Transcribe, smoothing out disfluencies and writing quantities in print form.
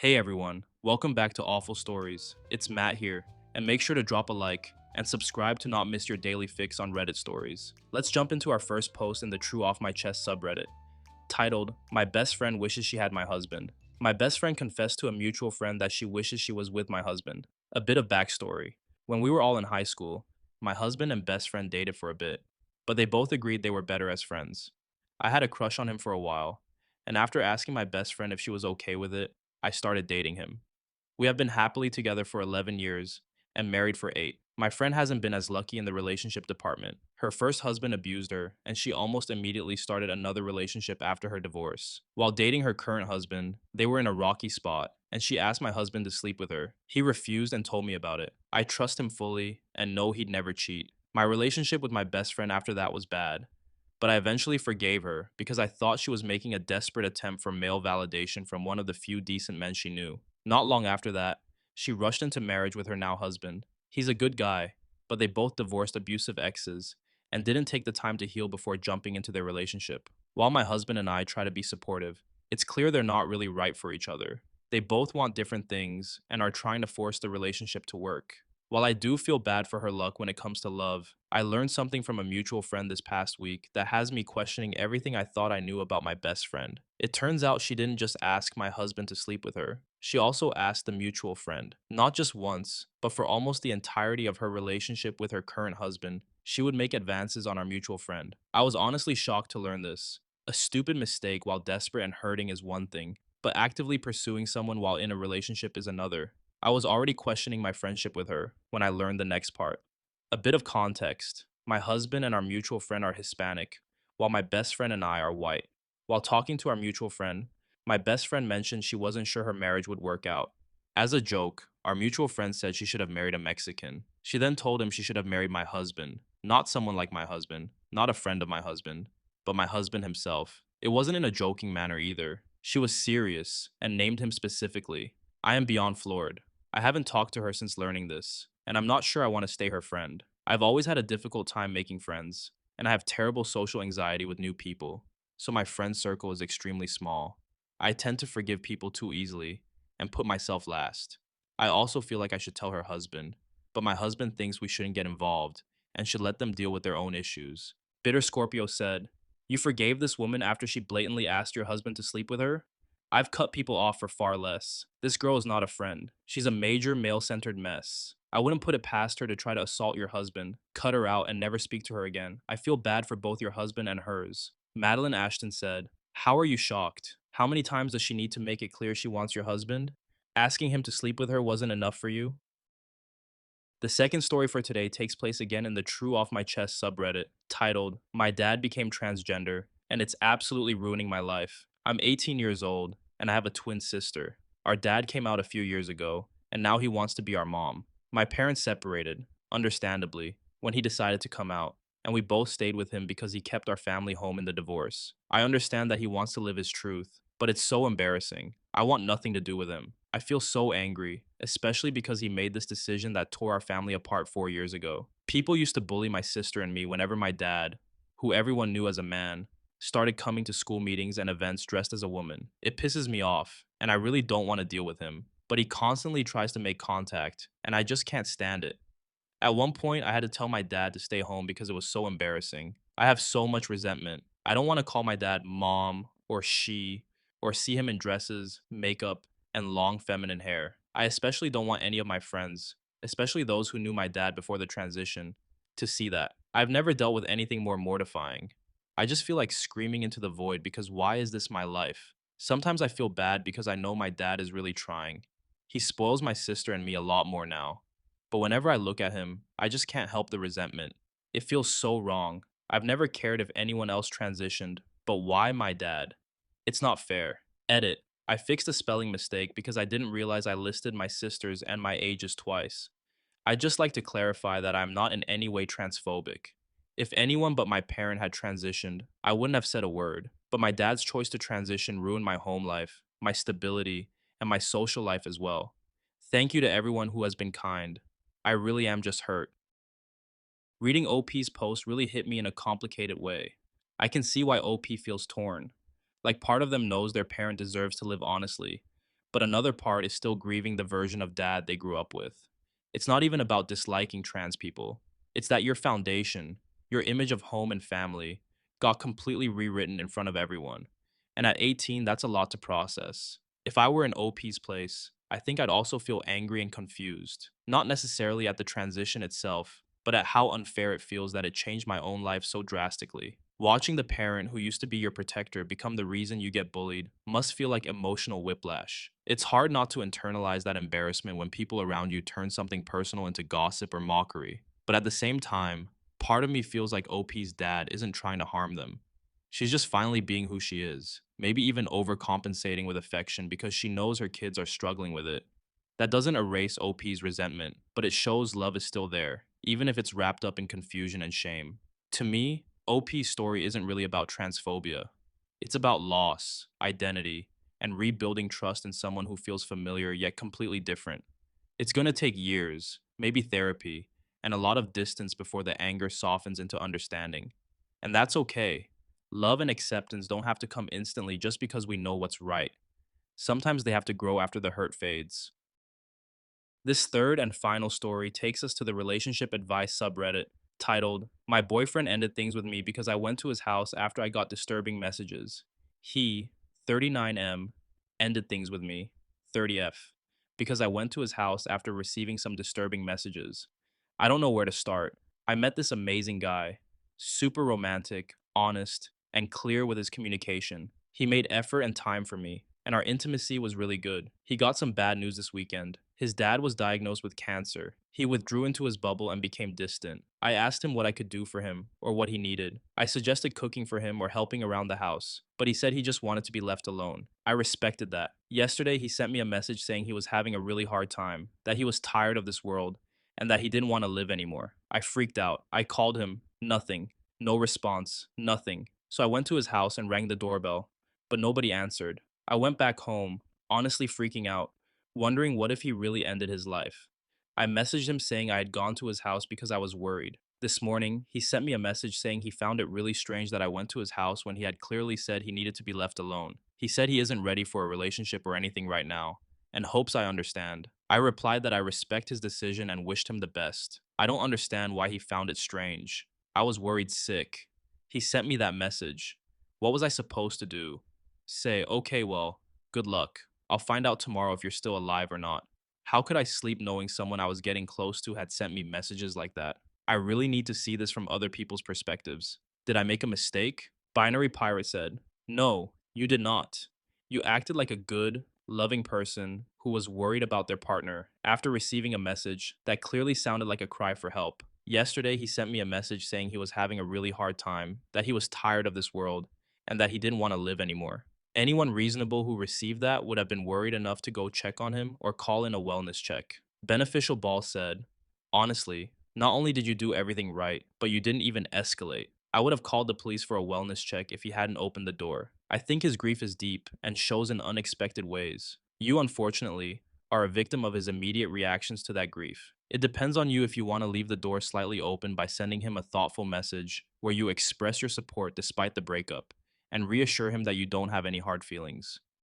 Hey everyone, welcome back to Awful Stories. It's Matt here, and make sure to drop a like and subscribe to not miss your daily fix on Reddit stories. Let's jump into our first post in the True Off My Chest subreddit, titled, My Best Friend Wishes She Had My Husband. My best friend confessed to a mutual friend that she wishes she was with my husband. A bit of backstory. When we were all in high school, my husband and best friend dated for a bit, but they both agreed they were better as friends. I had a crush on him for a while, and after asking my best friend if she was okay with it, I started dating him. We have been happily together for 11 years and married for 8. My friend hasn't been as lucky in the relationship department. Her first husband abused her, and she almost immediately started another relationship after her divorce. While dating her current husband, they were in a rocky spot, and she asked my husband to sleep with her. He refused and told me about it. I trust him fully and know he'd never cheat. My relationship with my best friend after that was bad, but I eventually forgave her because I thought she was making a desperate attempt for male validation from one of the few decent men she knew. Not long after that, she rushed into marriage with her now husband. He's a good guy, but they both divorced abusive exes and didn't take the time to heal before jumping into their relationship. While my husband and I try to be supportive, it's clear they're not really right for each other. They both want different things and are trying to force the relationship to work. While I do feel bad for her luck when it comes to love, I learned something from a mutual friend this past week that has me questioning everything I thought I knew about my best friend. It turns out she didn't just ask my husband to sleep with her, she also asked the mutual friend. Not just once, but for almost the entirety of her relationship with her current husband, she would make advances on our mutual friend. I was honestly shocked to learn this. A stupid mistake while desperate and hurting is one thing, but actively pursuing someone while in a relationship is another. I was already questioning my friendship with her when I learned the next part. A bit of context. My husband and our mutual friend are Hispanic, while my best friend and I are white. While talking to our mutual friend, my best friend mentioned she wasn't sure her marriage would work out. As a joke, our mutual friend said she should have married a Mexican. She then told him she should have married my husband, not someone like my husband, not a friend of my husband, but my husband himself. It wasn't in a joking manner either. She was serious and named him specifically. I am beyond floored. I haven't talked to her since learning this, and I'm not sure I want to stay her friend. I've always had a difficult time making friends, and I have terrible social anxiety with new people, so my friend circle is extremely small. I tend to forgive people too easily and put myself last. I also feel like I should tell her husband, but my husband thinks we shouldn't get involved and should let them deal with their own issues. Bitter Scorpio said, You forgave this woman after she blatantly asked your husband to sleep with her? I've cut people off for far less. This girl is not a friend. She's a major male centered mess. I wouldn't put it past her to try to assault your husband, cut her out, and never speak to her again. I feel bad for both your husband and hers. Madeline Ashton said, How are you shocked? How many times does she need to make it clear she wants your husband? Asking him to sleep with her wasn't enough for you? The second story for today takes place again in the True Off My Chest subreddit, titled, My Dad Became Transgender, and it's absolutely ruining my life. I'm 18 years old, and I have a twin sister. Our dad came out a few years ago, and now he wants to be our mom. My parents separated, understandably, when he decided to come out, and we both stayed with him because he kept our family home in the divorce. I understand that he wants to live his truth, but it's so embarrassing. I want nothing to do with him. I feel so angry, especially because he made this decision that tore our family apart 4 years ago. People used to bully my sister and me whenever my dad, who everyone knew as a man, started coming to school meetings and events dressed as a woman. It pisses me off, and I really don't want to deal with him. But he constantly tries to make contact, and I just can't stand it. At one point, I had to tell my dad to stay home because it was so embarrassing. I have so much resentment. I don't want to call my dad mom or she or see him in dresses, makeup, and long feminine hair. I especially don't want any of my friends, especially those who knew my dad before the transition, to see that. I've never dealt with anything more mortifying. I just feel like screaming into the void because why is this my life? Sometimes I feel bad because I know my dad is really trying. He spoils my sister and me a lot more now. But whenever I look at him, I just can't help the resentment. It feels so wrong. I've never cared if anyone else transitioned, but why my dad? It's not fair. Edit. I fixed a spelling mistake because I didn't realize I listed my sisters and my ages twice. I'd just like to clarify that I'm not in any way transphobic. If anyone but my parent had transitioned, I wouldn't have said a word. But my dad's choice to transition ruined my home life, my stability, and my social life as well. Thank you to everyone who has been kind. I really am just hurt. Reading OP's post really hit me in a complicated way. I can see why OP feels torn. Like part of them knows their parent deserves to live honestly, but another part is still grieving the version of dad they grew up with. It's not even about disliking trans people, it's that your foundation, your image of home and family, got completely rewritten in front of everyone. And at 18, that's a lot to process. If I were in OP's place, I think I'd also feel angry and confused, not necessarily at the transition itself, but at how unfair it feels that it changed my own life so drastically. Watching the parent who used to be your protector become the reason you get bullied must feel like emotional whiplash. It's hard not to internalize that embarrassment when people around you turn something personal into gossip or mockery. But at the same time, part of me feels like OP's dad isn't trying to harm them. She's just finally being who she is, maybe even overcompensating with affection because she knows her kids are struggling with it. That doesn't erase OP's resentment, but it shows love is still there, even if it's wrapped up in confusion and shame. To me, OP's story isn't really about transphobia. It's about loss, identity, and rebuilding trust in someone who feels familiar yet completely different. It's going to take years, maybe therapy, and a lot of distance before the anger softens into understanding. And that's okay. Love and acceptance don't have to come instantly just because we know what's right. Sometimes they have to grow after the hurt fades. This third and final story takes us to the relationship advice subreddit titled, My Boyfriend Ended Things with Me Because I Went to His House After I Got Disturbing Messages. He, 39M, ended things with me, 30F, because I went to his house after receiving some disturbing messages. I don't know where to start. I met this amazing guy, super romantic, honest, and clear with his communication. He made effort and time for me, and our intimacy was really good. He got some bad news this weekend. His dad was diagnosed with cancer. He withdrew into his bubble and became distant. I asked him what I could do for him or what he needed. I suggested cooking for him or helping around the house, but he said he just wanted to be left alone. I respected that. Yesterday, he sent me a message saying he was having a really hard time, that he was tired of this world, and that he didn't want to live anymore. I freaked out. I called him. Nothing. No response. Nothing. So I went to his house and rang the doorbell, but nobody answered. I went back home, honestly freaking out, wondering what if he really ended his life. I messaged him saying I had gone to his house because I was worried. This morning, he sent me a message saying he found it really strange that I went to his house when he had clearly said he needed to be left alone. He said he isn't ready for a relationship or anything right now, and hopes I understand. I replied that I respect his decision and wished him the best. I don't understand why he found it strange. I was worried sick. He sent me that message. What was I supposed to do? Say, okay, well, good luck. I'll find out tomorrow if you're still alive or not. How could I sleep knowing someone I was getting close to had sent me messages like that? I really need to see this from other people's perspectives. Did I make a mistake? Binary Pirate said, No, you did not. You acted like a good, loving person who was worried about their partner after receiving a message that clearly sounded like a cry for help. Yesterday, he sent me a message saying he was having a really hard time, that he was tired of this world, and that he didn't want to live anymore. Anyone reasonable who received that would have been worried enough to go check on him or call in a wellness check. Beneficial Ball said, Honestly, not only did you do everything right, but you didn't even escalate. I would have called the police for a wellness check if he hadn't opened the door. I think his grief is deep and shows in unexpected ways. You, unfortunately, are a victim of his immediate reactions to that grief. It depends on you if you want to leave the door slightly open by sending him a thoughtful message where you express your support despite the breakup and reassure him that you don't have any hard feelings.